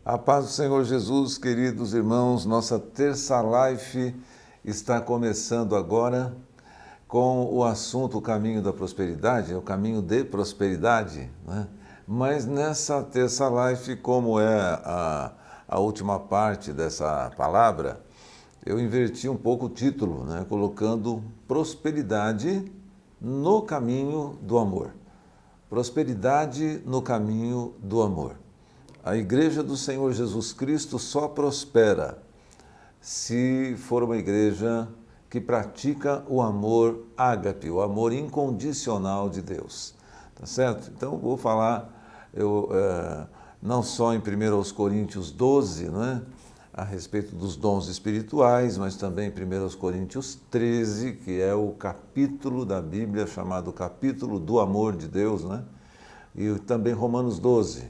A paz do Senhor Jesus, queridos irmãos, nossa terça live está começando agora com o assunto o caminho da prosperidade, o caminho de prosperidade, né? Mas nessa terça live, como é a última parte dessa palavra, eu inverti um pouco o título, né? Colocando prosperidade no caminho do amor. Prosperidade no caminho do amor. A Igreja do Senhor Jesus Cristo só prospera se for uma igreja que pratica o amor ágape, o amor incondicional de Deus. Tá certo? Então, vou falar não só em 1 Coríntios 12, não é? A respeito dos dons espirituais, mas também em 1 Coríntios 13, que é o capítulo da Bíblia chamado capítulo do amor de Deus, né? E também Romanos 12.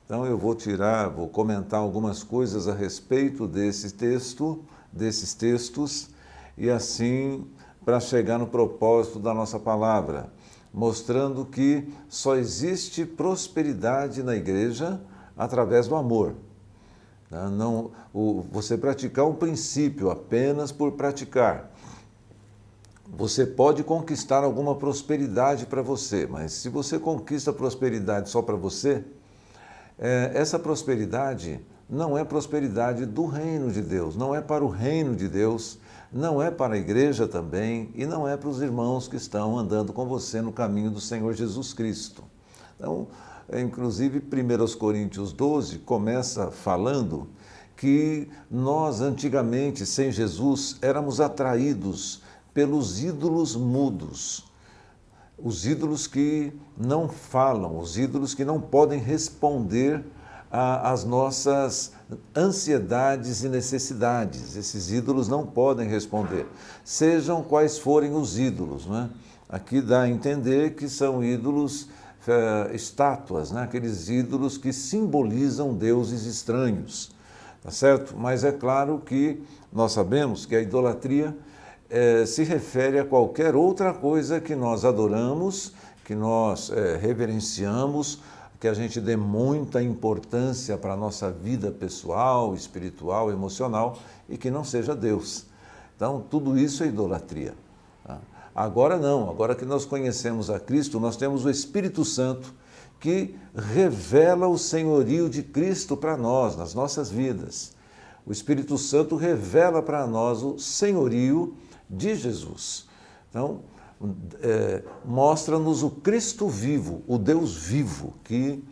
Então eu vou comentar algumas coisas a respeito desses textos, e assim para chegar no propósito da nossa palavra, mostrando que só existe prosperidade na igreja através do amor. Não, você praticar um princípio apenas por praticar. Você pode conquistar alguma prosperidade para você, mas se você conquista prosperidade só para você, essa prosperidade não é prosperidade do reino de Deus, não é para o reino de Deus, não é para a igreja também e não é para os irmãos que estão andando com você no caminho do Senhor Jesus Cristo. Então, inclusive, 1 Coríntios 12 começa falando que nós antigamente, sem Jesus, éramos atraídos pelos ídolos mudos. Os ídolos que não falam, os ídolos que não podem responder às nossas ansiedades e necessidades. Esses ídolos não podem responder, sejam quais forem os ídolos, né? Aqui dá a entender que são ídolos, estátuas, né? Aqueles ídolos que simbolizam deuses estranhos, tá certo? Mas é claro que nós sabemos que a idolatria se refere a qualquer outra coisa que nós adoramos, que nós reverenciamos, que a gente dê muita importância para a nossa vida pessoal, espiritual, emocional, e que não seja Deus. Então, tudo isso é idolatria. Tá? Agora não, agora que nós conhecemos a Cristo, nós temos o Espírito Santo que revela o senhorio de Cristo para nós, nas nossas vidas. O Espírito Santo revela para nós o senhorio de Jesus. Então, mostra-nos o Cristo vivo, o Deus vivo, que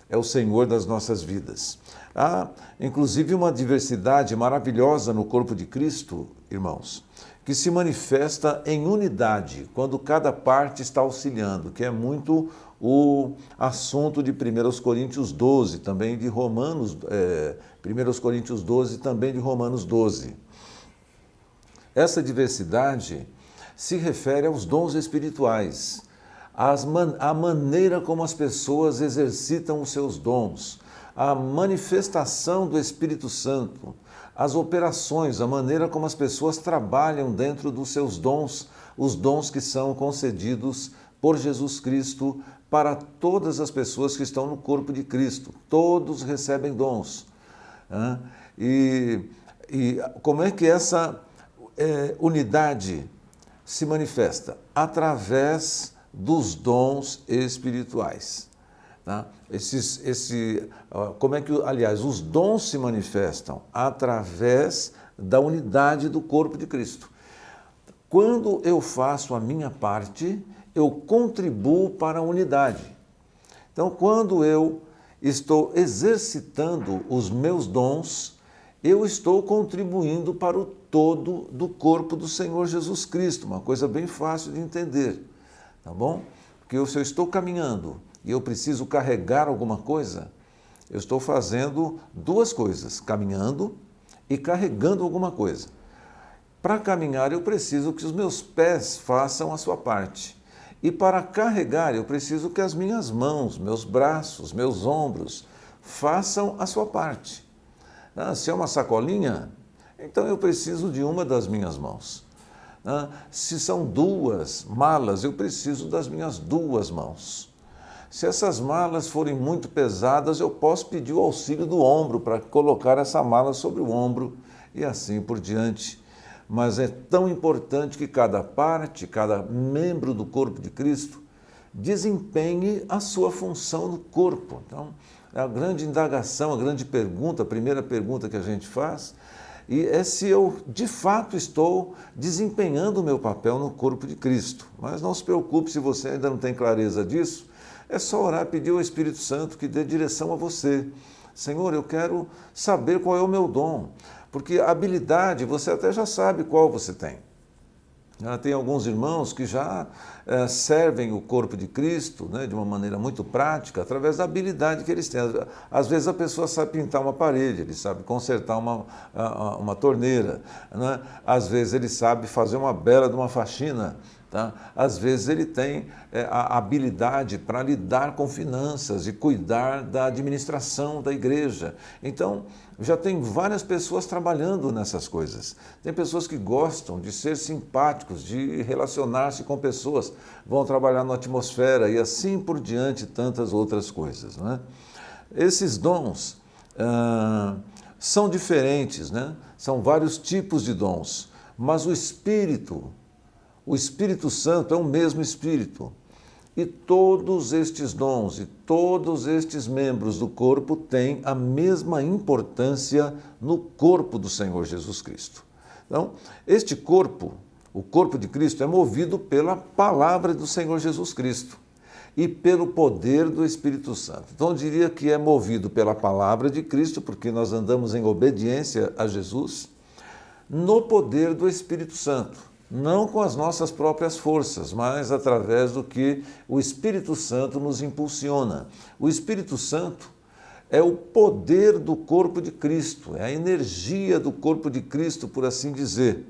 é o Senhor das nossas vidas. Há, inclusive, uma diversidade maravilhosa no corpo de Cristo, irmãos, que se manifesta em unidade, quando cada parte está auxiliando, que é muito o assunto de 1 Coríntios 12, também de Romanos, 1 Coríntios 12, também de Romanos 12. Essa diversidade se refere aos dons espirituais, à maneira como as pessoas exercitam os seus dons, a manifestação do Espírito Santo, as operações, a maneira como as pessoas trabalham dentro dos seus dons, os dons que são concedidos por Jesus Cristo para todas as pessoas que estão no corpo de Cristo. Todos recebem dons. E como é que essa unidade se manifesta? Através dos dons espirituais. Tá? Como é que, aliás, os dons se manifestam? Através da unidade do corpo de Cristo. Quando eu faço a minha parte, eu contribuo para a unidade. Então, quando eu estou exercitando os meus dons, eu estou contribuindo para o todo do corpo do Senhor Jesus Cristo, uma coisa bem fácil de entender, tá bom? Porque se eu estou caminhando e eu preciso carregar alguma coisa, eu estou fazendo duas coisas, caminhando e carregando alguma coisa. Para caminhar, eu preciso que os meus pés façam a sua parte. E para carregar, eu preciso que as minhas mãos, meus braços, meus ombros façam a sua parte. Se é uma sacolinha, então eu preciso de uma das minhas mãos. né? Se são 2 malas, eu preciso das minhas 2 mãos. Se essas malas forem muito pesadas, eu posso pedir o auxílio do ombro para colocar essa mala sobre o ombro e assim por diante. Mas é tão importante que cada parte, cada membro do corpo de Cristo desempenhe a sua função no corpo. Então, é a grande indagação, a grande pergunta, a primeira pergunta que a gente faz, e é se eu de fato estou desempenhando o meu papel no corpo de Cristo. Mas não se preocupe se você ainda não tem clareza disso, é só orar, pedir ao Espírito Santo que dê direção a você. Senhor, eu quero saber qual é o meu dom, porque a habilidade você até já sabe qual você tem. Tem alguns irmãos que já servem o corpo de Cristo, né, de uma maneira muito prática, através da habilidade que eles têm. Às vezes a pessoa sabe pintar uma parede, ele sabe consertar uma torneira, né? Às vezes ele sabe fazer uma bela de uma faxina. Tá? Às vezes ele tem a habilidade para lidar com finanças e cuidar da administração da igreja. Então, já tem várias pessoas trabalhando nessas coisas. Tem pessoas que gostam de ser simpáticos, de relacionar-se com pessoas, vão trabalhar na atmosfera e assim por diante, tantas outras coisas. Né? Esses dons são diferentes, né? São vários tipos de dons, mas o Espírito Santo é o mesmo Espírito. E todos estes dons e todos estes membros do corpo têm a mesma importância no corpo do Senhor Jesus Cristo. Então, este corpo, o corpo de Cristo, é movido pela palavra do Senhor Jesus Cristo e pelo poder do Espírito Santo. Então, eu diria que é movido pela palavra de Cristo, porque nós andamos em obediência a Jesus, no poder do Espírito Santo. Não com as nossas próprias forças, mas através do que o Espírito Santo nos impulsiona. O Espírito Santo é o poder do corpo de Cristo, é a energia do corpo de Cristo, por assim dizer.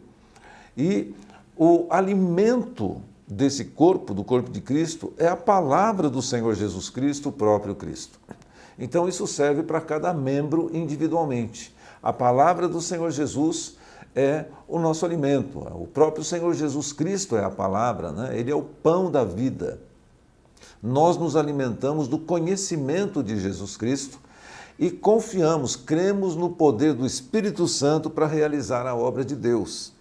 E o alimento desse corpo, do corpo de Cristo, é a palavra do Senhor Jesus Cristo, o próprio Cristo. Então isso serve para cada membro individualmente. A palavra do Senhor Jesus é o nosso alimento. O próprio Senhor Jesus Cristo é a palavra, né? Ele é o pão da vida. Nós nos alimentamos do conhecimento de Jesus Cristo e confiamos, cremos no poder do Espírito Santo para realizar a obra de Deus.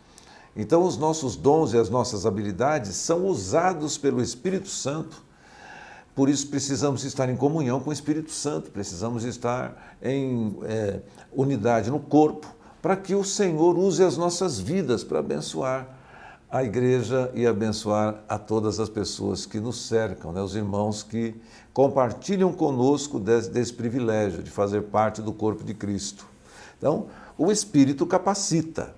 Então, os nossos dons e as nossas habilidades são usados pelo Espírito Santo. Por isso, precisamos estar em comunhão com o Espírito Santo, precisamos estar em unidade no corpo, para que o Senhor use as nossas vidas para abençoar a igreja e abençoar a todas as pessoas que nos cercam, né? Os irmãos que compartilham conosco desse privilégio de fazer parte do corpo de Cristo. Então, o Espírito capacita,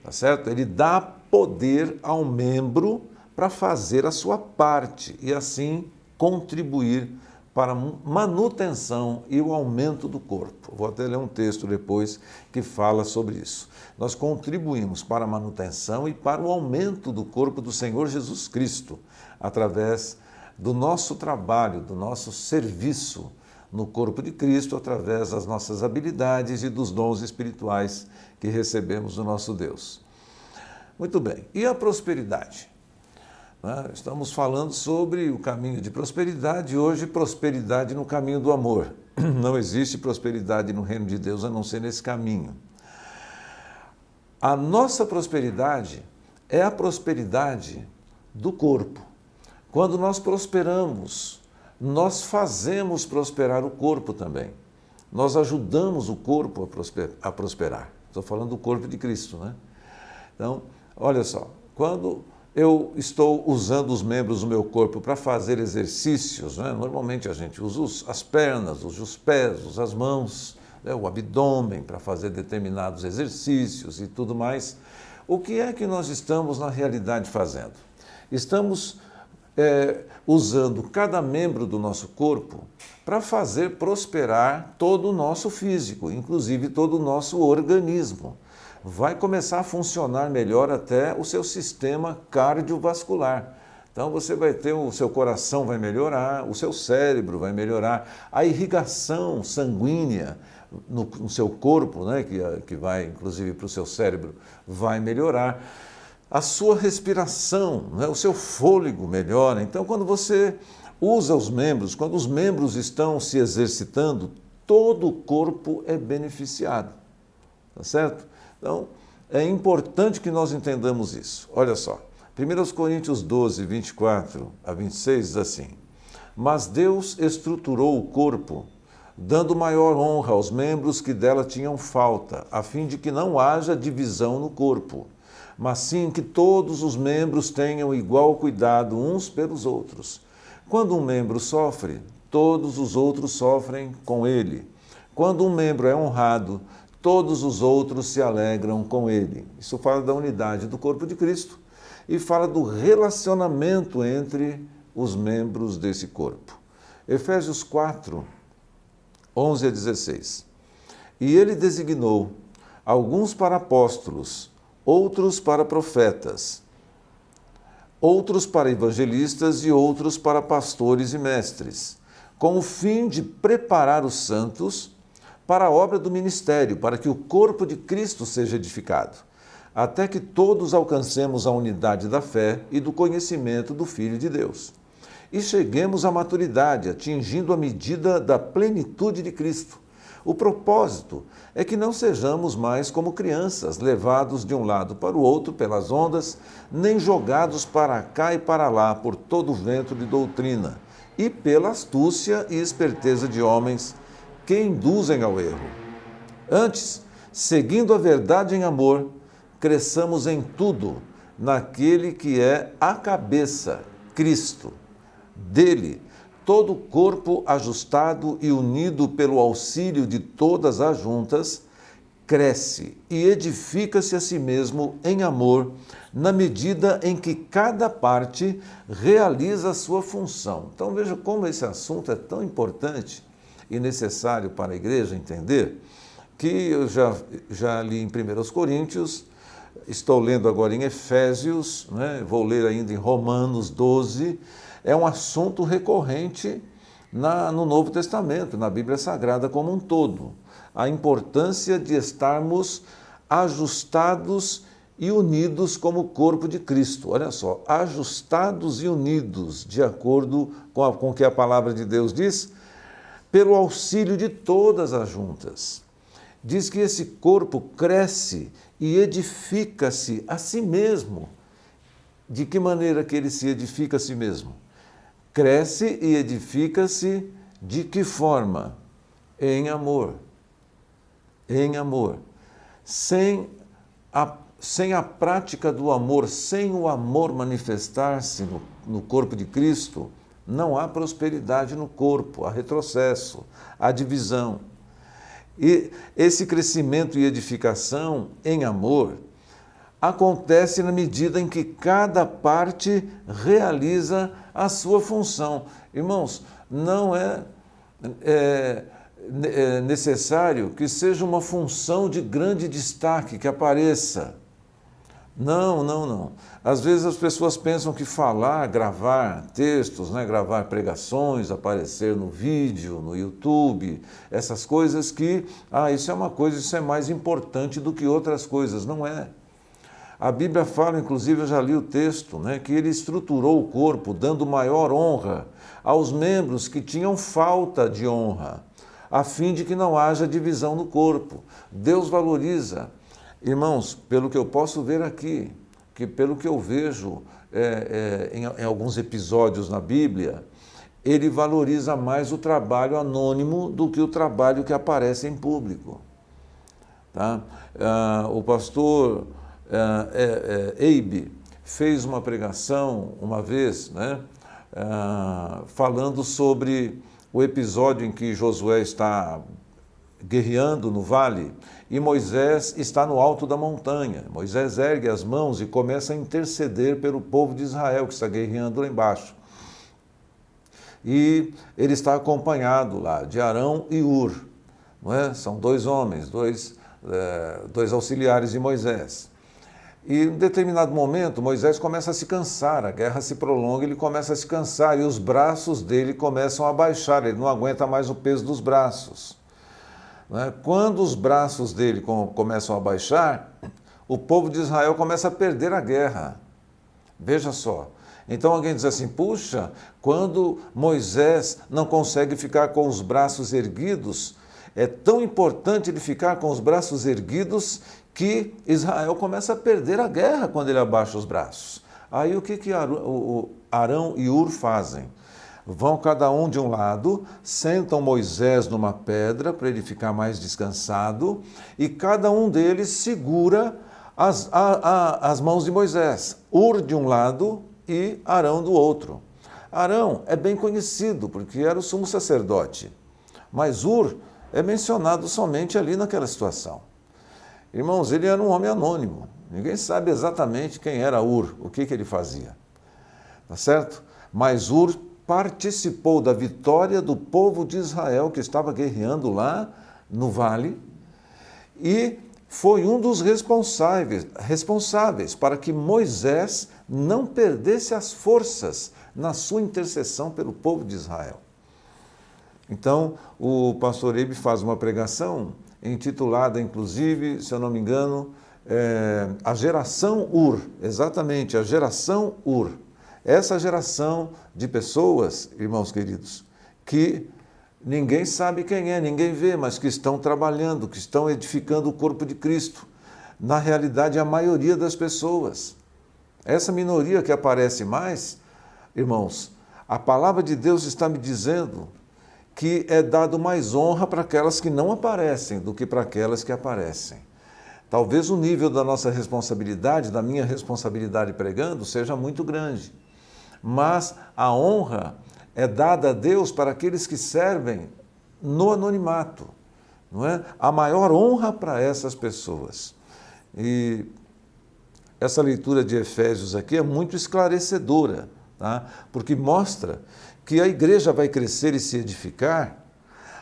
tá certo? Ele dá poder ao membro para fazer a sua parte e assim contribuir para a manutenção e o aumento do corpo. Vou até ler um texto depois que fala sobre isso. Nós contribuímos para a manutenção e para o aumento do corpo do Senhor Jesus Cristo, através do nosso trabalho, do nosso serviço no corpo de Cristo, através das nossas habilidades e dos dons espirituais que recebemos do nosso Deus. Muito bem, e a prosperidade? Estamos falando sobre o caminho de prosperidade, hoje prosperidade no caminho do amor. Não existe prosperidade no reino de Deus a não ser nesse caminho. A nossa prosperidade é a prosperidade do corpo. Quando nós prosperamos, nós fazemos prosperar o corpo também. Nós ajudamos o corpo a prosperar. Estou falando do corpo de Cristo, né? Então, olha só, quando eu estou usando os membros do meu corpo para fazer exercícios, né? Normalmente a gente usa as pernas, usa os pés, usa as mãos, né? O abdômen para fazer determinados exercícios e tudo mais. O que é que nós estamos na realidade fazendo? Estamos usando cada membro do nosso corpo para fazer prosperar todo o nosso físico, inclusive todo o nosso organismo. Vai começar a funcionar melhor até o seu sistema cardiovascular. Então você vai ter, o seu coração vai melhorar, o seu cérebro vai melhorar, a irrigação sanguínea no seu corpo, né, que vai inclusive para o seu cérebro, vai melhorar. a sua respiração, né? O seu fôlego melhora. Então, quando você usa os membros, quando os membros estão se exercitando, todo o corpo é beneficiado, tá certo? Então, é importante que nós entendamos isso. Olha só, 1 Coríntios 12, 24 a 26 diz assim: mas Deus estruturou o corpo, dando maior honra aos membros que dela tinham falta, a fim de que não haja divisão no corpo, mas sim que todos os membros tenham igual cuidado uns pelos outros. Quando um membro sofre, todos os outros sofrem com ele. Quando um membro é honrado, todos os outros se alegram com ele. Isso fala da unidade do corpo de Cristo e fala do relacionamento entre os membros desse corpo. Efésios 4, 11 a 16. E ele designou alguns para apóstolos, outros para profetas, outros para evangelistas e outros para pastores e mestres, com o fim de preparar os santos para a obra do ministério, para que o corpo de Cristo seja edificado, até que todos alcancemos a unidade da fé e do conhecimento do Filho de Deus, e cheguemos à maturidade, atingindo a medida da plenitude de Cristo. O propósito é que não sejamos mais como crianças, levados de um lado para o outro pelas ondas, nem jogados para cá e para lá por todo o vento de doutrina, e pela astúcia e esperteza de homens que induzem ao erro. Antes, seguindo a verdade em amor, cresçamos em tudo naquele que é a cabeça, Cristo. Dele, todo o corpo ajustado e unido pelo auxílio de todas as juntas, cresce e edifica-se a si mesmo em amor, na medida em que cada parte realiza a sua função. Então veja como esse assunto é tão importante e necessário para a igreja entender, que eu já li em 1 Coríntios, estou lendo agora em Efésios, né? Vou ler ainda em Romanos 12, é um assunto recorrente no Novo Testamento, na Bíblia Sagrada como um todo. A importância de estarmos ajustados e unidos como corpo de Cristo. Olha só, ajustados e unidos, de acordo com o que a palavra de Deus diz, pelo auxílio de todas as juntas. Diz que esse corpo cresce e edifica-se a si mesmo. De que maneira que ele se edifica a si mesmo? Cresce e edifica-se de que forma? Em amor. Em amor. Sem a prática do amor, sem o amor manifestar-se no corpo de Cristo, não há prosperidade no corpo, há retrocesso, há divisão. E esse crescimento e edificação em amor acontece na medida em que cada parte realiza a sua função. Irmãos, não é necessário que seja uma função de grande destaque que apareça. Não. Às vezes as pessoas pensam que falar, gravar textos, né, gravar pregações, aparecer no vídeo, no YouTube, essas coisas que, isso é uma coisa, isso é mais importante do que outras coisas. Não é. A Bíblia fala, inclusive, eu já li o texto, né, que ele estruturou o corpo, dando maior honra aos membros que tinham falta de honra, a fim de que não haja divisão no corpo. Deus valoriza. Irmãos, pelo que eu posso ver aqui, que pelo que eu vejo em alguns episódios na Bíblia, ele valoriza mais o trabalho anônimo do que o trabalho que aparece em público. Tá? O pastor Eibe fez uma pregação uma vez, né, falando sobre o episódio em que Josué está guerreando no vale e Moisés está no alto da montanha. Moisés ergue as mãos e começa a interceder pelo povo de Israel que está guerreando lá embaixo. E ele está acompanhado lá de Arão e Hur, não é? São dois homens, dois auxiliares de Moisés. E em determinado momento Moisés começa a se cansar, a guerra se prolonga, ele começa a se cansar e os braços dele começam a baixar, ele não aguenta mais o peso dos braços. Quando os braços dele começam a baixar, o povo de Israel começa a perder a guerra. Veja só. Então alguém diz assim, puxa, quando Moisés não consegue ficar com os braços erguidos, é tão importante ele ficar com os braços erguidos que Israel começa a perder a guerra quando ele abaixa os braços. Aí o que Arão e Hur fazem? Vão cada um de um lado, sentam Moisés numa pedra para ele ficar mais descansado e cada um deles segura as mãos de Moisés, Hur de um lado e Arão do outro. Arão é bem conhecido porque era o sumo sacerdote, mas Hur é mencionado somente ali naquela situação. Irmãos, ele era um homem anônimo, ninguém sabe exatamente quem era Hur, o que ele fazia, tá certo? Mas Hur participou da vitória do povo de Israel que estava guerreando lá no vale e foi um dos responsáveis para que Moisés não perdesse as forças na sua intercessão pelo povo de Israel. Então, o pastor Eibe faz uma pregação intitulada, inclusive, se eu não me engano, A Geração Hur, exatamente, a Geração Hur. Essa geração de pessoas, irmãos queridos, que ninguém sabe quem é, ninguém vê, mas que estão trabalhando, que estão edificando o corpo de Cristo. Na realidade, a maioria das pessoas. Essa minoria que aparece mais, irmãos, a palavra de Deus está me dizendo que é dado mais honra para aquelas que não aparecem do que para aquelas que aparecem. Talvez o nível da nossa responsabilidade, da minha responsabilidade pregando, seja muito grande. Mas a honra é dada a Deus para aqueles que servem no anonimato, não é? A maior honra para essas pessoas. E essa leitura de Efésios aqui é muito esclarecedora, tá? Porque mostra que a igreja vai crescer e se edificar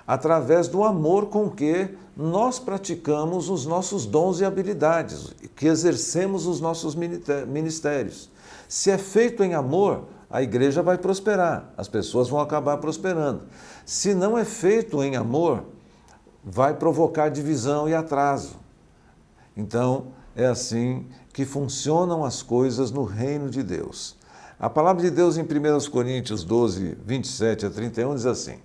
através do amor com que nós praticamos os nossos dons e habilidades, que exercemos os nossos ministérios. Se é feito em amor, a igreja vai prosperar, as pessoas vão acabar prosperando. Se não é feito em amor, vai provocar divisão e atraso. Então, é assim que funcionam as coisas no reino de Deus. A palavra de Deus em 1 Coríntios 12, 27 a 31 diz assim: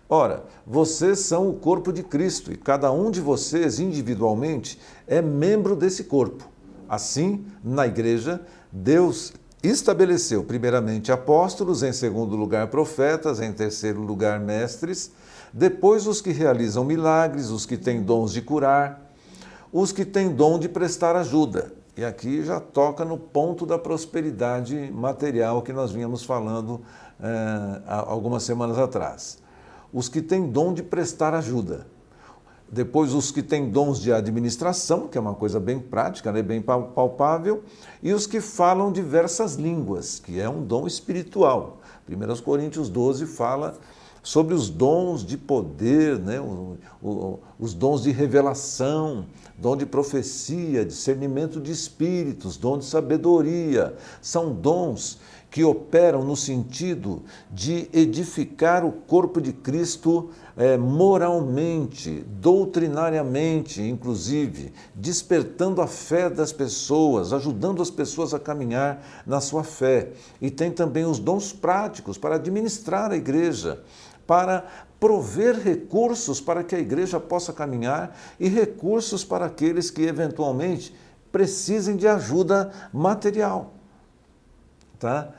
Ora, vocês são o corpo de Cristo e cada um de vocês individualmente é membro desse corpo. Assim, na igreja, Deus estabeleceu primeiramente apóstolos, em segundo lugar profetas, em terceiro lugar mestres, depois os que realizam milagres, os que têm dons de curar, os que têm dom de prestar ajuda. E aqui já toca no ponto da prosperidade material que nós vínhamos falando há algumas semanas atrás. Os que têm dom de prestar ajuda. Depois os que têm dons de administração, que é uma coisa bem prática, né, bem palpável, e os que falam diversas línguas, que é um dom espiritual. 1 Coríntios 12 fala sobre os dons de poder, né, os dons de revelação, dom de profecia, discernimento de espíritos, dom de sabedoria. São dons que operam no sentido de edificar o corpo de Cristo moralmente, doutrinariamente, inclusive, despertando a fé das pessoas, ajudando as pessoas a caminhar na sua fé. E tem também os dons práticos para administrar a igreja, para prover recursos para que a igreja possa caminhar e recursos para aqueles que eventualmente precisem de ajuda material. Tá?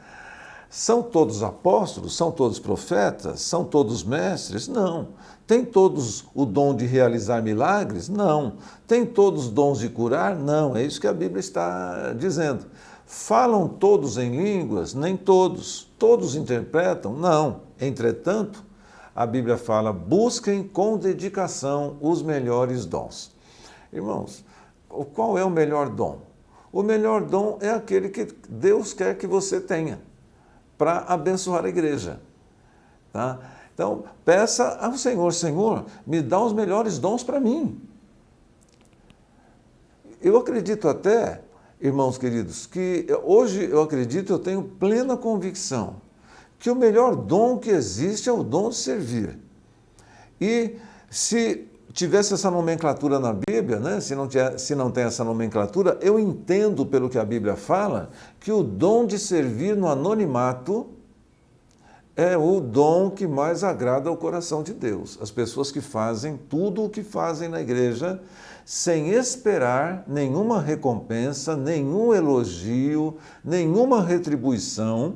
São todos apóstolos? São todos profetas? São todos mestres? Não. Tem todos o dom de realizar milagres? Não. Tem todos os dons de curar? Não. É isso que a Bíblia está dizendo. Falam todos em línguas? Nem todos. Todos interpretam? Não. Entretanto, a Bíblia fala, busquem com dedicação os melhores dons. Irmãos, qual é o melhor dom? O melhor dom é aquele que Deus quer que você tenha para abençoar a igreja. Tá? Então, peça ao Senhor, Senhor, me dá os melhores dons para mim. Eu acredito até, irmãos queridos, que hoje eu tenho plena convicção que o melhor dom que existe é o dom de servir. E se tivesse essa nomenclatura na Bíblia, né? Se não tem essa nomenclatura, eu entendo pelo que a Bíblia fala, que o dom de servir no anonimato é o dom que mais agrada ao coração de Deus. As pessoas que fazem tudo o que fazem na igreja sem esperar nenhuma recompensa, nenhum elogio, nenhuma retribuição,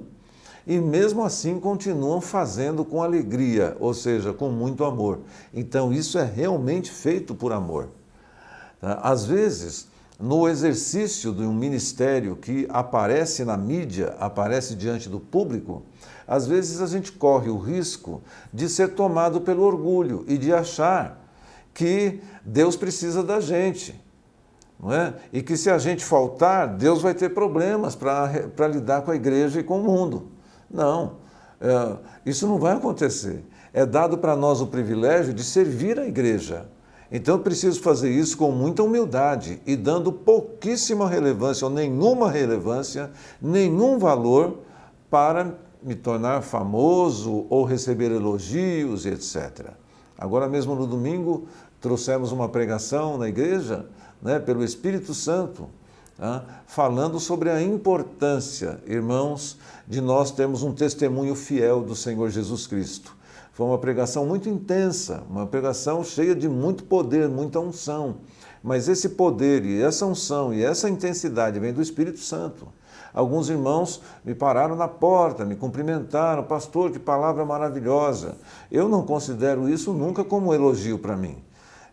e mesmo assim continuam fazendo com alegria, ou seja, com muito amor. Então isso é realmente feito por amor. Às vezes, no exercício de um ministério que aparece na mídia, aparece diante do público, às vezes a gente corre o risco de ser tomado pelo orgulho e de achar que Deus precisa da gente, não é? E que se a gente faltar, Deus vai ter problemas para lidar com a igreja e com o mundo. Não, isso não vai acontecer. É dado para nós o privilégio de servir a igreja. Então eu preciso fazer isso com muita humildade e dando pouquíssima relevância ou nenhuma relevância, nenhum valor para me tornar famoso ou receber elogios e etc. Agora mesmo no domingo trouxemos uma pregação na igreja, né, pelo Espírito Santo, falando sobre a importância, irmãos, de nós termos um testemunho fiel do Senhor Jesus Cristo. Foi uma pregação muito intensa, uma pregação cheia de muito poder, muita unção. Mas esse poder e essa unção e essa intensidade vem do Espírito Santo. Alguns irmãos me pararam na porta, me cumprimentaram, pastor, que palavra maravilhosa. Eu não considero isso nunca como um elogio para mim.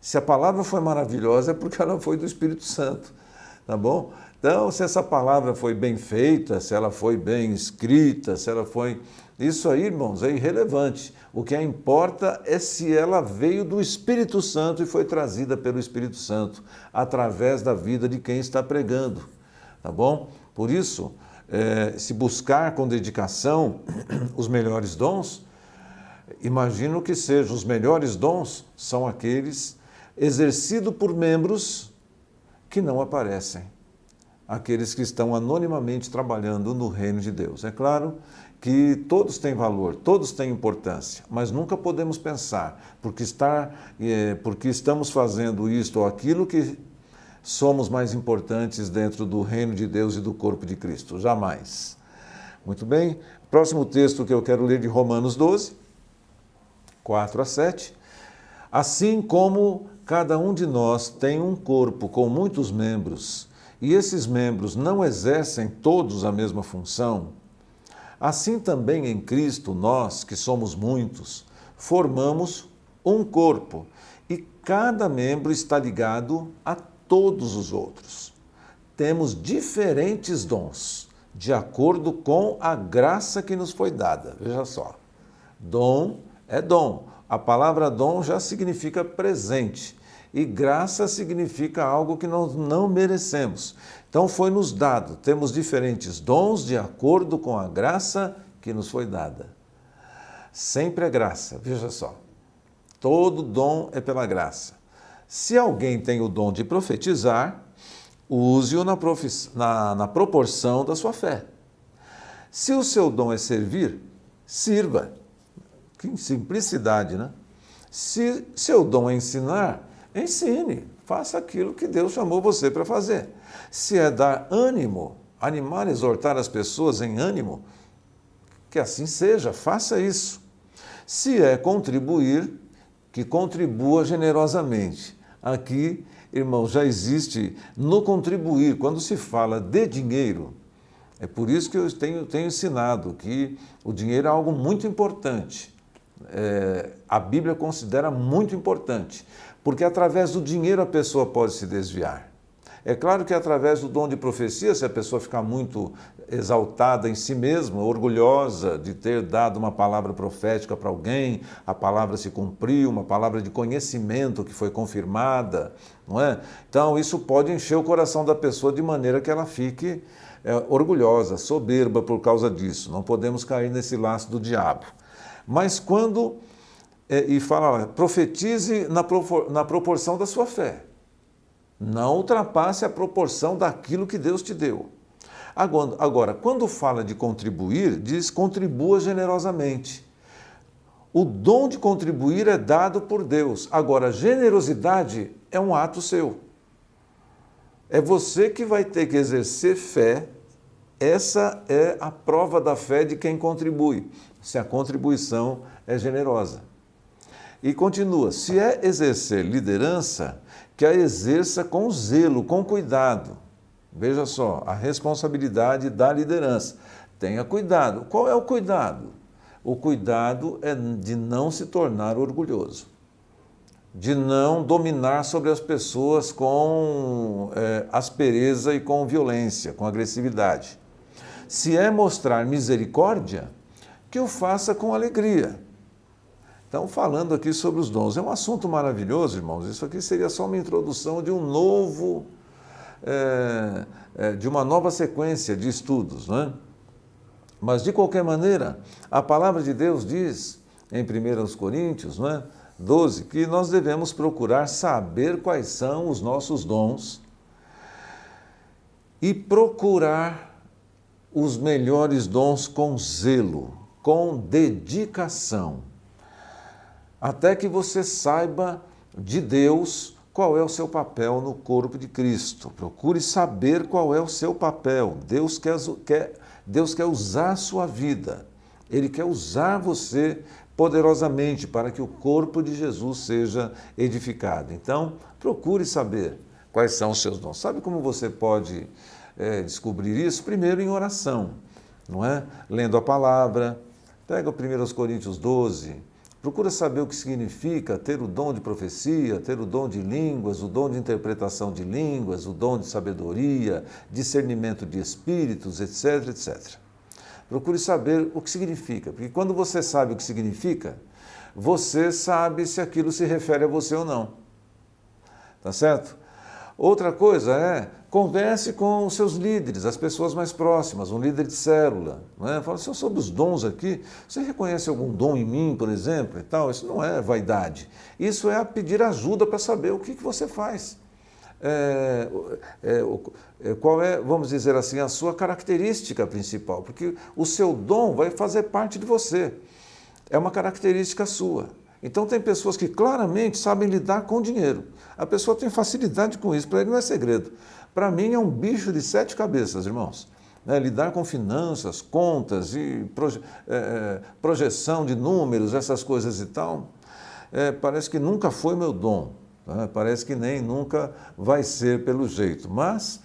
Se a palavra foi maravilhosa é porque ela foi do Espírito Santo, tá bom? Então, se essa palavra foi bem feita, se ela foi bem escrita, se ela foi... Isso aí, irmãos, é irrelevante. O que importa é se ela veio do Espírito Santo e foi trazida pelo Espírito Santo, através da vida de quem está pregando, tá bom? Por isso, se buscar com dedicação os melhores dons, imagino que sejam os melhores dons, são aqueles exercidos por membros que não aparecem, aqueles que estão anonimamente trabalhando no reino de Deus. É claro que todos têm valor, todos têm importância, mas nunca podemos pensar, porque estamos fazendo isto ou aquilo, que somos mais importantes dentro do reino de Deus e do corpo de Cristo. Jamais. Muito bem. Próximo texto que eu quero ler de Romanos 12, 4 a 7. Assim como cada um de nós tem um corpo com muitos membros, e esses membros não exercem todos a mesma função, assim também em Cristo nós, que somos muitos, formamos um corpo, e cada membro está ligado a todos os outros. Temos diferentes dons, de acordo com a graça que nos foi dada. Veja só, dom é dom. A palavra dom já significa presente, e graça significa algo que nós não merecemos. Então foi nos dado, temos diferentes dons de acordo com a graça que nos foi dada. Sempre é graça, veja só. Todo dom é pela graça. Se alguém tem o dom de profetizar, use-o na proporção da sua fé. Se o seu dom é servir, sirva. Que simplicidade, né? Se seu dom é ensinar, ensine. Faça aquilo que Deus chamou você para fazer. Se é dar ânimo, animar, exortar as pessoas em ânimo, que assim seja, faça isso. Se é contribuir, que contribua generosamente. Aqui, irmão, já existe no contribuir, quando se fala de dinheiro, é por isso que eu tenho ensinado que o dinheiro é algo muito importante. A Bíblia considera muito importante, porque através do dinheiro a pessoa pode se desviar. É claro que através do dom de profecia, se a pessoa ficar muito exaltada em si mesma, orgulhosa de ter dado uma palavra profética para alguém, a palavra se cumpriu, uma palavra de conhecimento que foi confirmada, não é? Então isso pode encher o coração da pessoa de maneira que ela fique orgulhosa, soberba por causa disso. Não podemos cair nesse laço do diabo. Mas quando, profetize na proporção da sua fé. Não ultrapasse a proporção daquilo que Deus te deu. Agora, quando fala de contribuir, diz contribua generosamente. O dom de contribuir é dado por Deus. Agora, generosidade é um ato seu. É você que vai ter que exercer fé. Essa é a prova da fé de quem contribui, se a contribuição é generosa. E continua, se é exercer liderança, que a exerça com zelo, com cuidado. Veja só, a responsabilidade da liderança. Tenha cuidado. Qual é o cuidado? O cuidado é de não se tornar orgulhoso, de não dominar sobre as pessoas com aspereza e com violência, com agressividade. Se é mostrar misericórdia, que o faça com alegria. Então, falando aqui sobre os dons, é um assunto maravilhoso, irmãos. Isso aqui seria só uma introdução de de uma nova sequência de estudos, não é? Mas, de qualquer maneira, a palavra de Deus diz, em 1 Coríntios, não é? 12, que nós devemos procurar saber quais são os nossos dons e procurar os melhores dons com zelo, com dedicação, até que você saiba de Deus qual é o seu papel no corpo de Cristo. Procure saber qual é o seu papel. Deus quer usar a sua vida. Ele quer usar você poderosamente para que o corpo de Jesus seja edificado. Então, procure saber quais são os seus dons. Sabe como você pode descobrir isso? Primeiro em oração, não é? Lendo a palavra. Pega o 1 Coríntios 12, procura saber o que significa ter o dom de profecia, ter o dom de línguas, o dom de interpretação de línguas, o dom de sabedoria, discernimento de espíritos, etc, etc. Procure saber o que significa, porque quando você sabe o que significa, você sabe se aquilo se refere a você ou não. Tá certo? Outra coisa converse com os seus líderes, as pessoas mais próximas, um líder de célula. Não é? Fala, sobre os dons aqui, você reconhece algum dom em mim, por exemplo, e tal? Isso não é vaidade. Isso é pedir ajuda para saber o que você faz. Qual é, vamos dizer assim, a sua característica principal, porque o seu dom vai fazer parte de você, é uma característica sua. Então tem pessoas que claramente sabem lidar com dinheiro, a pessoa tem facilidade com isso, para ele não é segredo. Para mim é um bicho de 7 cabeças, irmãos. Lidar com finanças, contas e projeção de números, essas coisas e tal, parece que nunca foi meu dom. Parece que nem nunca vai ser pelo jeito, mas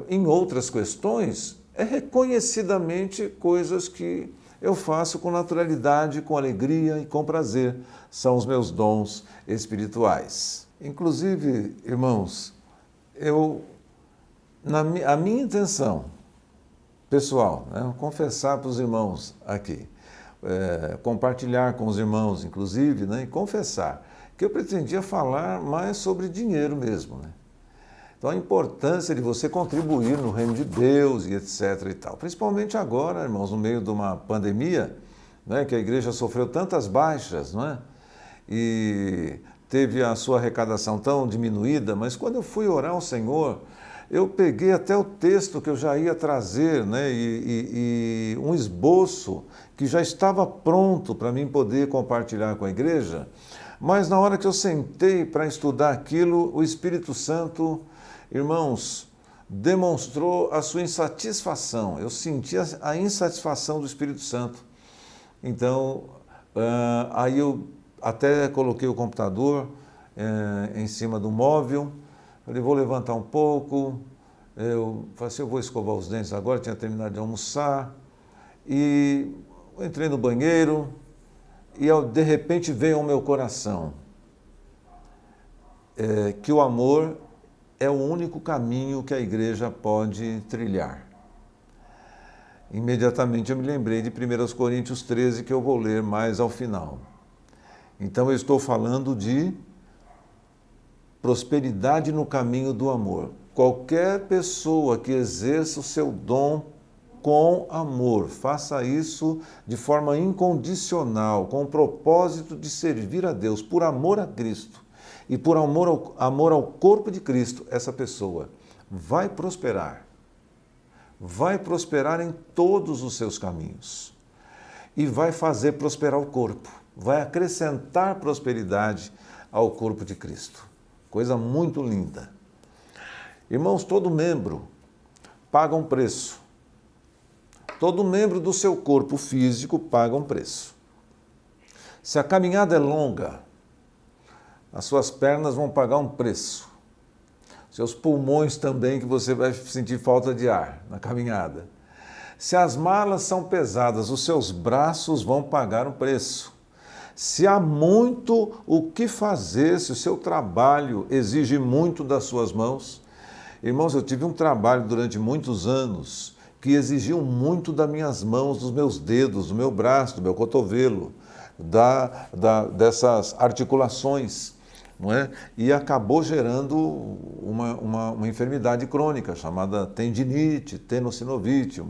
em outras questões é reconhecidamente coisas que eu faço com naturalidade, com alegria e com prazer. São os meus dons espirituais. Inclusive, irmãos, a minha intenção pessoal, confessar para os irmãos aqui, compartilhar com os irmãos, inclusive, e confessar que eu pretendia falar mais sobre dinheiro mesmo. Então, a importância de você contribuir no reino de Deus e etc. e tal. Principalmente agora, irmãos, no meio de uma pandemia, que a igreja sofreu tantas baixas, e teve a sua arrecadação tão diminuída, mas quando eu fui orar ao Senhor, eu peguei até o texto que eu já ia trazer, e um esboço que já estava pronto para mim poder compartilhar com a igreja. Mas na hora que eu sentei para estudar aquilo, o Espírito Santo, irmãos, demonstrou a sua insatisfação. Eu senti a insatisfação do Espírito Santo. Então, aí eu até coloquei o computador em cima do móvel, falei, vou levantar um pouco, eu falei assim, eu vou escovar os dentes agora, tinha terminado de almoçar, e entrei no banheiro, e de repente veio ao meu coração que o amor é o único caminho que a igreja pode trilhar. Imediatamente eu me lembrei de 1 Coríntios 13, que eu vou ler mais ao final. Então eu estou falando de prosperidade no caminho do amor. Qualquer pessoa que exerça o seu dom com amor, faça isso de forma incondicional, com o propósito de servir a Deus, por amor a Cristo e por amor ao corpo de Cristo, essa pessoa vai prosperar em todos os seus caminhos e vai fazer prosperar o corpo. vai acrescentar prosperidade ao corpo de Cristo. Coisa muito linda. Irmãos, todo membro paga um preço. Todo membro do seu corpo físico paga um preço. Se a caminhada é longa, as suas pernas vão pagar um preço. Seus pulmões também, que você vai sentir falta de ar na caminhada. Se as malas são pesadas, os seus braços vão pagar um preço. Se há muito o que fazer, se o seu trabalho exige muito das suas mãos. Irmãos, eu tive um trabalho durante muitos anos que exigiu muito das minhas mãos, dos meus dedos, do meu braço, do meu cotovelo, dessas articulações. Não é? E acabou gerando uma enfermidade crônica chamada tendinite, tenossinovite,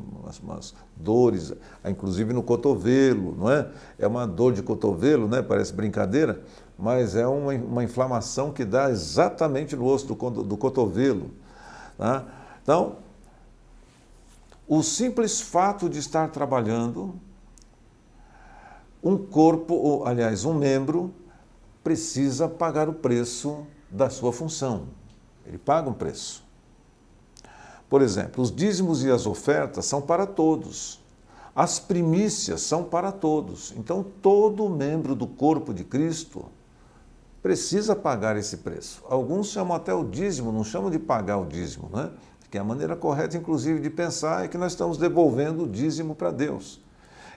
umas dores, inclusive no cotovelo, não é? É uma dor de cotovelo, né? Parece brincadeira, mas é uma inflamação que dá exatamente no osso do cotovelo. Tá? Então, o simples fato de estar trabalhando, um membro, precisa pagar o preço da sua função. Ele paga um preço. Por exemplo, os dízimos e as ofertas são para todos. As primícias são para todos. Então, todo membro do corpo de Cristo precisa pagar esse preço. Alguns chamam até o dízimo, não chamam de pagar o dízimo, né? Que é a maneira correta, inclusive, de pensar é que nós estamos devolvendo o dízimo para Deus,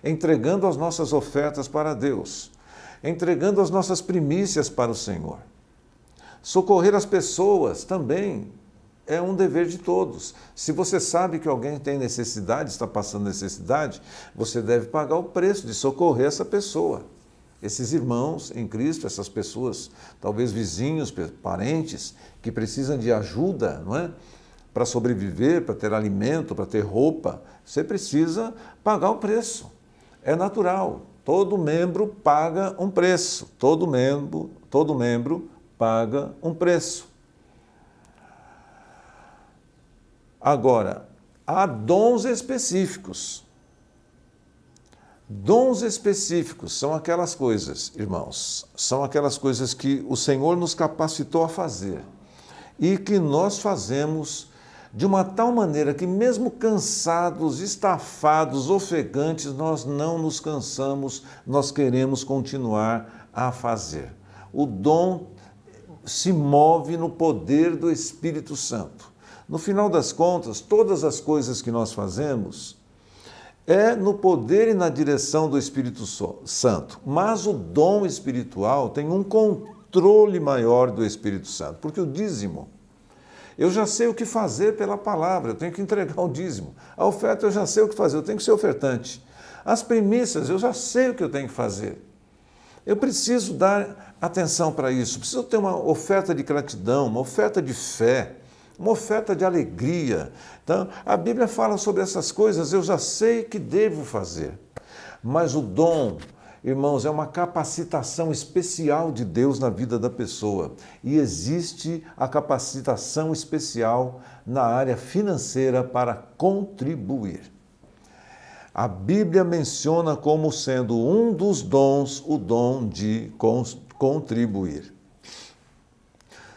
entregando as nossas ofertas para Deus, entregando as nossas primícias para o Senhor. Socorrer as pessoas também é um dever de todos. Se você sabe que alguém tem necessidade, está passando necessidade, você deve pagar o preço de socorrer essa pessoa. Esses irmãos em Cristo, essas pessoas, talvez vizinhos, parentes, que precisam de ajuda, não é? Para sobreviver, para ter alimento, para ter roupa, você precisa pagar o preço. É natural. Todo membro paga um preço. Todo membro paga um preço. Agora, há dons específicos. Dons específicos são aquelas coisas, irmãos, são aquelas coisas que o Senhor nos capacitou a fazer e que nós fazemos de uma tal maneira que mesmo cansados, estafados, ofegantes, nós não nos cansamos, nós queremos continuar a fazer. O dom se move no poder do Espírito Santo. No final das contas, todas as coisas que nós fazemos é no poder e na direção do Espírito Santo. Mas o dom espiritual tem um controle maior do Espírito Santo, porque o dízimo, eu já sei o que fazer pela palavra, eu tenho que entregar o dízimo. A oferta eu já sei o que fazer, eu tenho que ser ofertante. As primícias eu já sei o que eu tenho que fazer. Eu preciso dar atenção para isso, preciso ter uma oferta de gratidão, uma oferta de fé, uma oferta de alegria. Então, a Bíblia fala sobre essas coisas, eu já sei que devo fazer. Mas o dom, irmãos, é uma capacitação especial de Deus na vida da pessoa. E existe a capacitação especial na área financeira para contribuir. A Bíblia menciona como sendo um dos dons o dom de contribuir.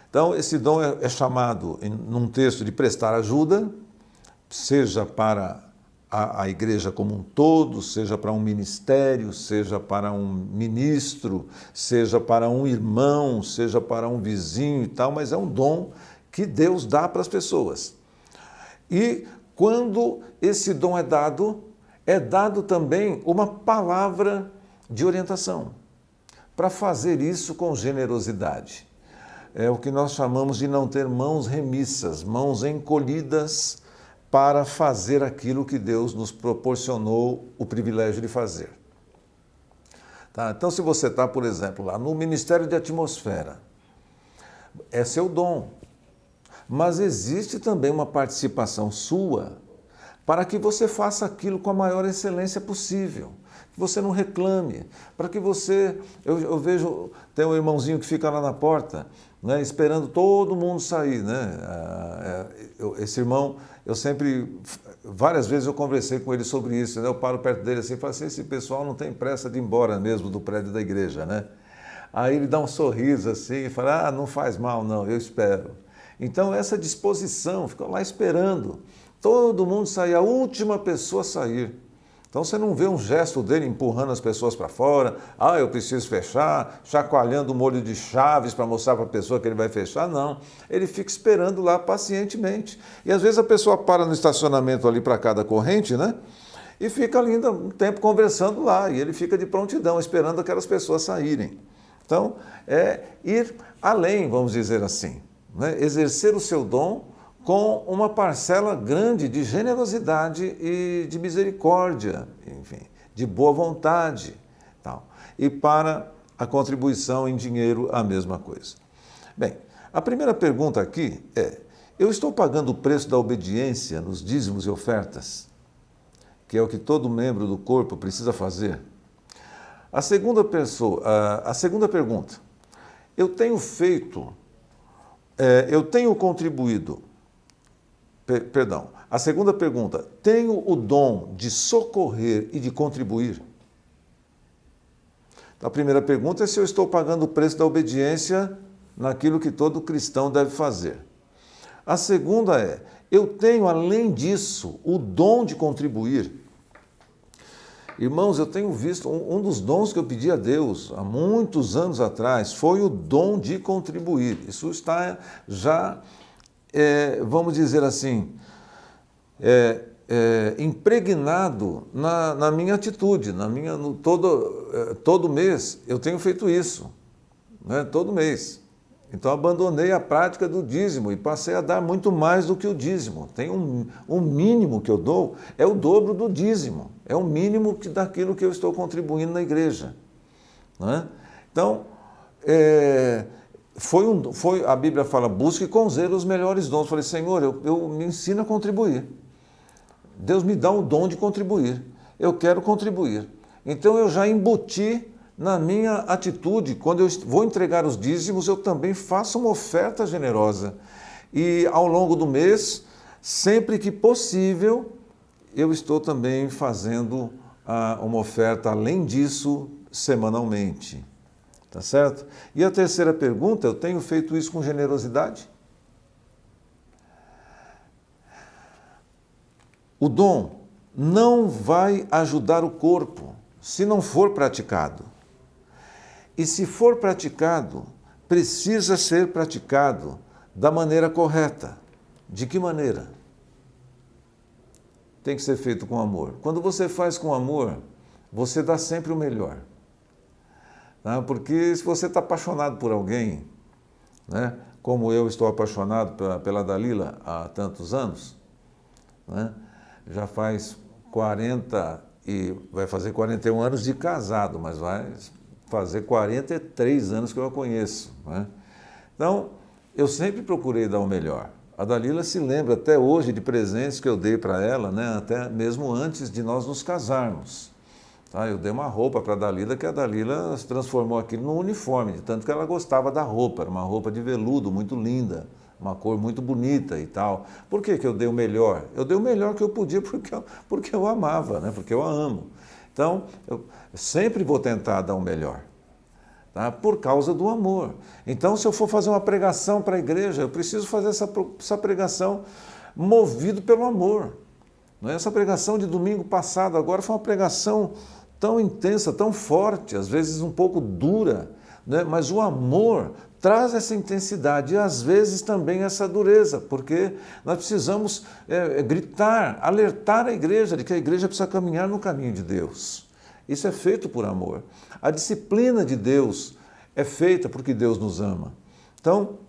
Então, esse dom é chamado, num texto, de prestar ajuda, seja para a igreja como um todo, seja para um ministério, seja para um ministro, seja para um irmão, seja para um vizinho e tal, mas é um dom que Deus dá para as pessoas. E quando esse dom é dado também uma palavra de orientação para fazer isso com generosidade. É o que nós chamamos de não ter mãos remissas, mãos encolhidas para fazer aquilo que Deus nos proporcionou o privilégio de fazer. Tá? Então, se você está, por exemplo, lá no Ministério de Atmosfera, é seu dom, mas existe também uma participação sua para que você faça aquilo com a maior excelência possível. que você não reclame, para que você... Eu vejo, tem um irmãozinho que fica lá na porta, né, esperando todo mundo sair, né? Esse irmão, eu sempre, várias vezes eu conversei com ele sobre isso, né? Eu paro perto dele assim e falo assim, esse pessoal não tem pressa de ir embora mesmo do prédio da igreja, né? Aí ele dá um sorriso assim e fala, não faz mal não, eu espero. Então essa disposição, ficou lá esperando, todo mundo sair, a última pessoa sair. Então você não vê um gesto dele empurrando as pessoas para fora, eu preciso fechar, chacoalhando o molho de chaves para mostrar para a pessoa que ele vai fechar, não. Ele fica esperando lá pacientemente. E às vezes a pessoa para no estacionamento ali para cada corrente, né? E fica ali um tempo conversando lá, e ele fica de prontidão, esperando aquelas pessoas saírem. Então, é ir além, vamos dizer assim, né? Exercer o seu dom com uma parcela grande de generosidade e de misericórdia, enfim, de boa vontade, tal. E para a contribuição em dinheiro, a mesma coisa. Bem, a primeira pergunta aqui é, eu estou pagando o preço da obediência nos dízimos e ofertas, que é o que todo membro do corpo precisa fazer? A segunda pergunta, eu tenho contribuído. A segunda pergunta, tenho o dom de socorrer e de contribuir? A primeira pergunta é se eu estou pagando o preço da obediência naquilo que todo cristão deve fazer. A segunda é, eu tenho, além disso, o dom de contribuir? Irmãos, eu tenho visto, um dos dons que eu pedi a Deus há muitos anos atrás foi o dom de contribuir. Isso está já, vamos dizer assim, impregnado na minha atitude, todo mês eu tenho feito isso, né? Todo mês. Então abandonei a prática do dízimo e passei a dar muito mais do que o dízimo. Tem um mínimo que eu dou, é o dobro do dízimo, é o mínimo daquilo que eu estou contribuindo na igreja, né? Então, a Bíblia fala, busque com zelo os melhores dons. Eu falei, Senhor, eu me ensino a contribuir. Deus me dá o dom de contribuir. Eu quero contribuir. Então eu já embuti na minha atitude, quando eu vou entregar os dízimos, eu também faço uma oferta generosa. E ao longo do mês, sempre que possível, eu estou também fazendo uma oferta, além disso, semanalmente. Tá certo? E a terceira pergunta, eu tenho feito isso com generosidade? O dom não vai ajudar o corpo se não for praticado. E se for praticado, precisa ser praticado da maneira correta. De que maneira? Tem que ser feito com amor. Quando você faz com amor, você dá sempre o melhor. Tá? Porque se você está apaixonado por alguém, né, como eu estou apaixonado pela Dalila há tantos anos, né, já faz 40 e vai fazer 41 anos de casado, mas vai fazer 43 anos que eu a conheço, né? Então, eu sempre procurei dar o melhor. A Dalila se lembra até hoje de presentes que eu dei para ela, né? Até mesmo antes de nós nos casarmos. Tá? Eu dei uma roupa para a Dalila, que a Dalila se transformou aquilo num uniforme, de tanto que ela gostava da roupa, era uma roupa de veludo muito linda, uma cor muito bonita e tal. Por que eu dei o melhor? Eu dei o melhor que eu podia porque eu amava, né? Porque eu a amo. Então, eu sempre vou tentar dar o melhor, tá? Por causa do amor. Então, se eu for fazer uma pregação para a igreja, eu preciso fazer essa pregação movido pelo amor. Não é? Essa pregação de domingo passado agora foi uma pregação tão intensa, tão forte, às vezes um pouco dura, né? Mas o amor traz essa intensidade e às vezes também essa dureza, porque nós precisamos gritar, alertar a igreja de que a igreja precisa caminhar no caminho de Deus. Isso é feito por amor. A disciplina de Deus é feita porque Deus nos ama. Então,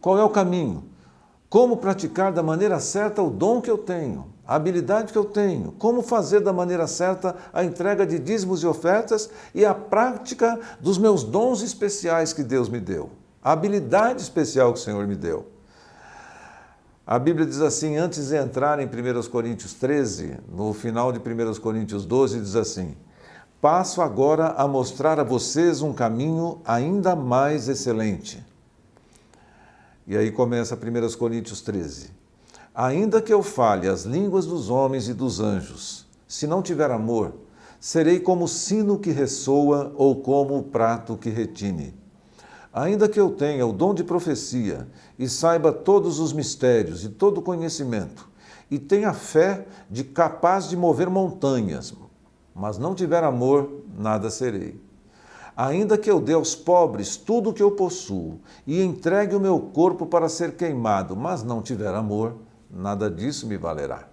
qual é o caminho? Como praticar da maneira certa o dom que eu tenho, a habilidade que eu tenho, como fazer da maneira certa a entrega de dízimos e ofertas e a prática dos meus dons especiais que Deus me deu, a habilidade especial que o Senhor me deu. A Bíblia diz assim, antes de entrar em 1 Coríntios 13, no final de 1 Coríntios 12, diz assim, passo agora a mostrar a vocês um caminho ainda mais excelente. E aí começa 1 Coríntios 13. Ainda que eu fale as línguas dos homens e dos anjos, se não tiver amor, serei como o sino que ressoa ou como o prato que retine. Ainda que eu tenha o dom de profecia e saiba todos os mistérios e todo o conhecimento, e tenha fé capaz de mover montanhas, mas não tiver amor, nada serei. Ainda que eu dê aos pobres tudo o que eu possuo e entregue o meu corpo para ser queimado, mas não tiver amor, nada disso me valerá.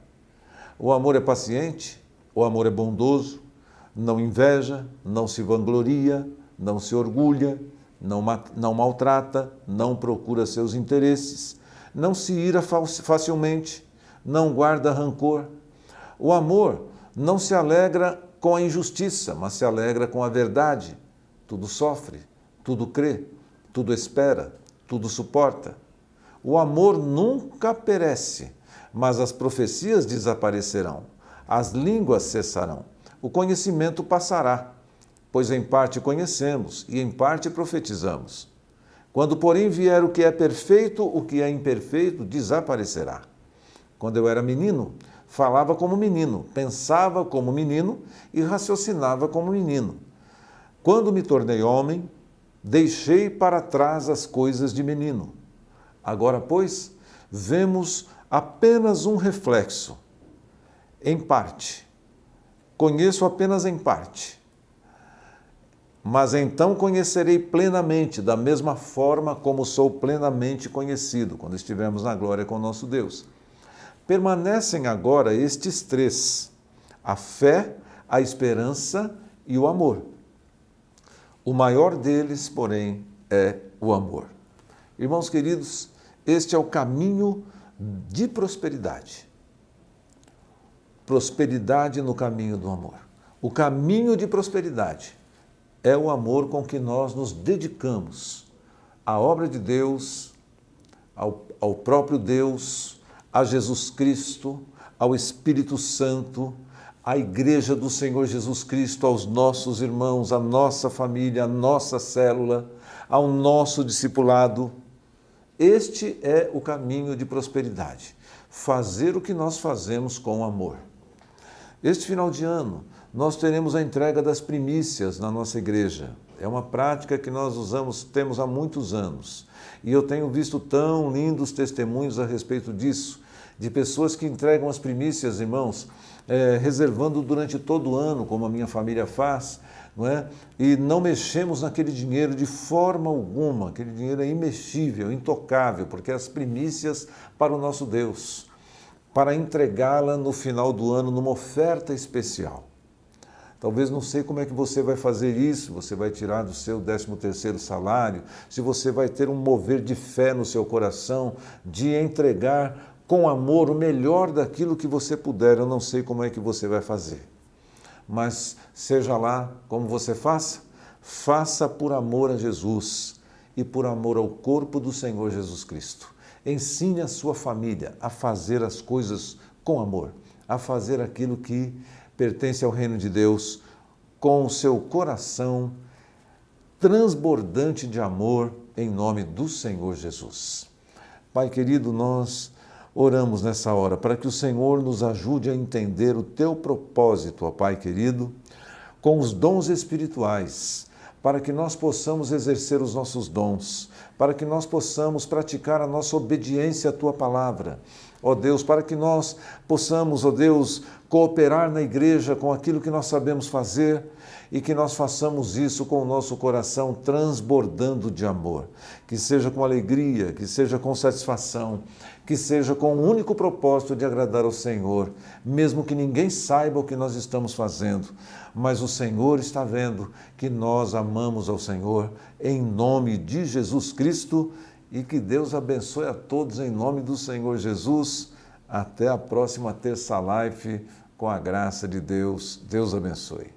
O amor é paciente, o amor é bondoso, não inveja, não se vangloria, não se orgulha, não maltrata, não procura seus interesses, não se ira facilmente, não guarda rancor. O amor não se alegra com a injustiça, mas se alegra com a verdade. Tudo sofre, tudo crê, tudo espera, tudo suporta. O amor nunca perece, mas as profecias desaparecerão, as línguas cessarão, o conhecimento passará, pois em parte conhecemos e em parte profetizamos. Quando, porém, vier o que é perfeito, o que é imperfeito desaparecerá. Quando eu era menino, falava como menino, pensava como menino e raciocinava como menino. Quando me tornei homem, deixei para trás as coisas de menino. Agora, pois, vemos apenas um reflexo, em parte. Conheço apenas em parte. Mas então conhecerei plenamente, da mesma forma como sou plenamente conhecido, quando estivermos na glória com o nosso Deus. Permanecem agora estes três: a fé, a esperança e o amor. O maior deles, porém, é o amor. Irmãos queridos, este é o caminho de prosperidade. Prosperidade no caminho do amor. O caminho de prosperidade é o amor com que nós nos dedicamos à obra de Deus, ao próprio Deus, a Jesus Cristo, ao Espírito Santo, à Igreja do Senhor Jesus Cristo, aos nossos irmãos, à nossa família, à nossa célula, ao nosso discipulado. Este é o caminho de prosperidade. Fazer o que nós fazemos com amor. Este final de ano, nós teremos a entrega das primícias na nossa igreja. É uma prática que nós temos há muitos anos. E eu tenho visto tão lindos testemunhos a respeito disso, de pessoas que entregam as primícias, irmãos, reservando durante todo o ano, como a minha família faz, não é? E não mexemos naquele dinheiro de forma alguma. Aquele dinheiro é imexível, intocável, porque é as primícias para o nosso Deus, para entregá-la no final do ano numa oferta especial. Talvez não sei como é que você vai fazer isso, você vai tirar do seu 13º salário, se você vai ter um mover de fé no seu coração, de entregar com amor o melhor daquilo que você puder. Eu não sei como é que você vai fazer. Mas seja lá como você faça por amor a Jesus e por amor ao corpo do Senhor Jesus Cristo. Ensine a sua família a fazer as coisas com amor, a fazer aquilo que pertence ao reino de Deus, com o seu coração transbordante de amor, em nome do Senhor Jesus. Pai querido, nós oramos nessa hora para que o Senhor nos ajude a entender o teu propósito, ó Pai querido, com os dons espirituais, para que nós possamos exercer os nossos dons, para que nós possamos praticar a nossa obediência à tua palavra. Ó Deus, para que nós possamos, ó Deus, cooperar na igreja com aquilo que nós sabemos fazer e que nós façamos isso com o nosso coração transbordando de amor. Que seja com alegria, que seja com satisfação, que seja com o único propósito de agradar ao Senhor, mesmo que ninguém saiba o que nós estamos fazendo, mas o Senhor está vendo que nós amamos ao Senhor, em nome de Jesus Cristo, e que Deus abençoe a todos em nome do Senhor Jesus. Até a próxima Terça Life, com a graça de Deus. Deus abençoe.